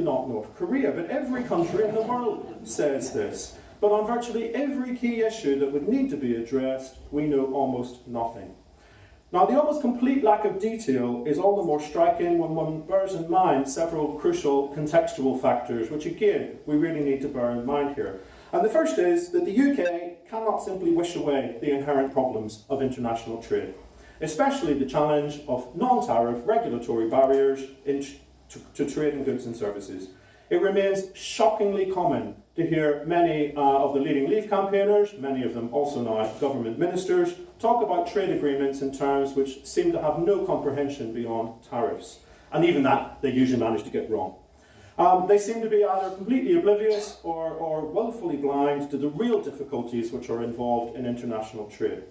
not North Korea, but every country in the world says this. But on virtually every key issue that would need to be addressed, we know almost nothing. Now, the almost complete lack of detail is all the more striking when one bears in mind several crucial contextual factors, which again, we really need to bear in mind here. And the first is that the UK cannot simply wish away the inherent problems of international trade, especially the challenge of non-tariff regulatory barriers to trade in goods and services. It remains shockingly common to hear many of the leading Leave campaigners, many of them also now government ministers, talk about trade agreements in terms which seem to have no comprehension beyond tariffs. And even that, they usually manage to get wrong. They seem to be either completely oblivious or willfully blind to the real difficulties which are involved in international trade.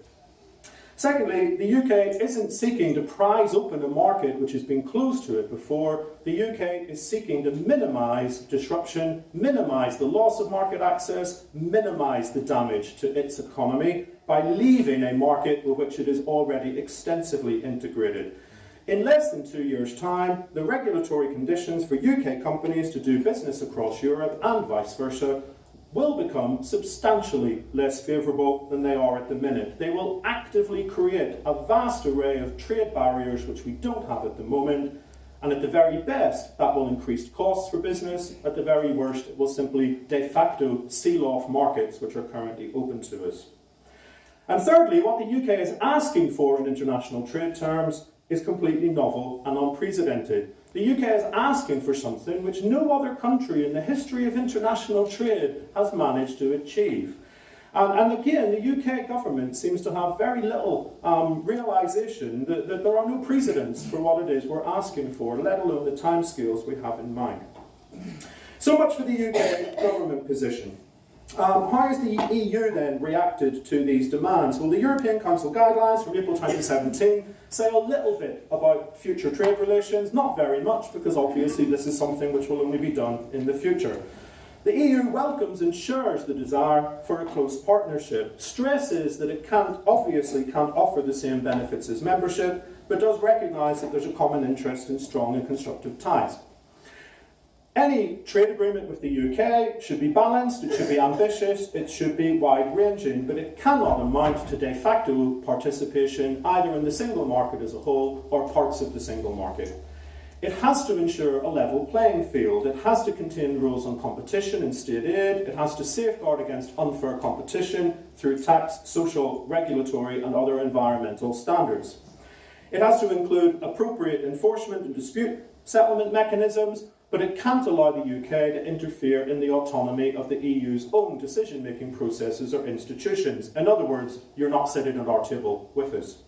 Secondly, the UK isn't seeking to prise open a market which has been closed to it before. The UK is seeking to minimise disruption, minimise the loss of market access, minimise the damage to its economy by leaving a market with which it is already extensively integrated. In less than 2 years' time, the regulatory conditions for UK companies to do business across Europe and vice versa will become substantially less favourable than they are at the minute. They will actively create a vast array of trade barriers which we don't have at the moment, and at the very best, that will increase costs for business. At the very worst, it will simply de facto seal off markets which are currently open to us. And thirdly, what the UK is asking for in international trade terms is completely novel and unprecedented. The UK is asking for something which no other country in the history of international trade has managed to achieve. And again, the UK government seems to have very little realisation that there are no precedents for what it is we're asking for, let alone the timescales we have in mind. So much for the UK government position. How has the EU then reacted to these demands? Well, the European Council guidelines from April 2017 say a little bit about future trade relations, not very much, because obviously this is something which will only be done in the future. The EU welcomes and shares the desire for a close partnership, stresses that it obviously can't offer the same benefits as membership, but does recognise that there's a common interest in strong and constructive ties. Any trade agreement with the UK should be balanced, it should be ambitious, it should be wide-ranging, but it cannot amount to de facto participation either in the single market as a whole or parts of the single market. It has to ensure a level playing field, it has to contain rules on competition and state aid, it has to safeguard against unfair competition through tax, social, regulatory and other environmental standards. It has to include appropriate enforcement and dispute settlement mechanisms, but it can't allow the UK to interfere in the autonomy of the EU's own decision-making processes or institutions. In other words, you're not sitting at our table with us.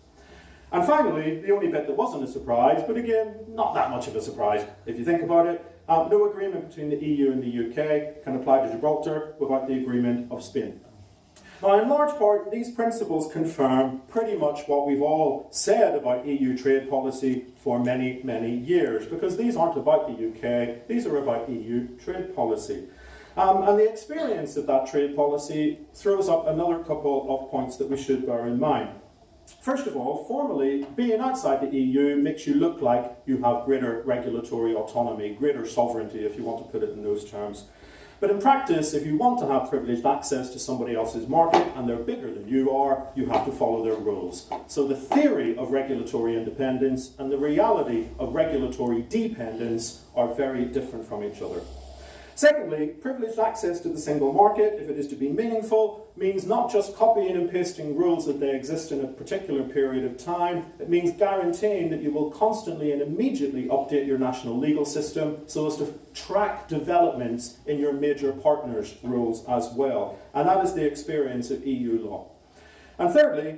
And finally, the only bit that wasn't a surprise, but again, not that much of a surprise if you think about it, no agreement between the EU and the UK can apply to Gibraltar without the agreement of Spain. Now, in large part, these principles confirm pretty much what we've all said about EU trade policy for many, many years, because these aren't about the UK, these are about EU trade policy. And the experience of that trade policy throws up another couple of points that we should bear in mind. First of all, formally, being outside the EU makes you look like you have greater regulatory autonomy, greater sovereignty, if you want to put it in those terms. But in practice, if you want to have privileged access to somebody else's market and they're bigger than you are, you have to follow their rules. So the theory of regulatory independence and the reality of regulatory dependence are very different from each other. Secondly, privileged access to the single market, if it is to be meaningful, means not just copying and pasting rules that they exist in a particular period of time. It means guaranteeing that you will constantly and immediately update your national legal system so as to track developments in your major partners' rules as well. And that is the experience of EU law. And thirdly,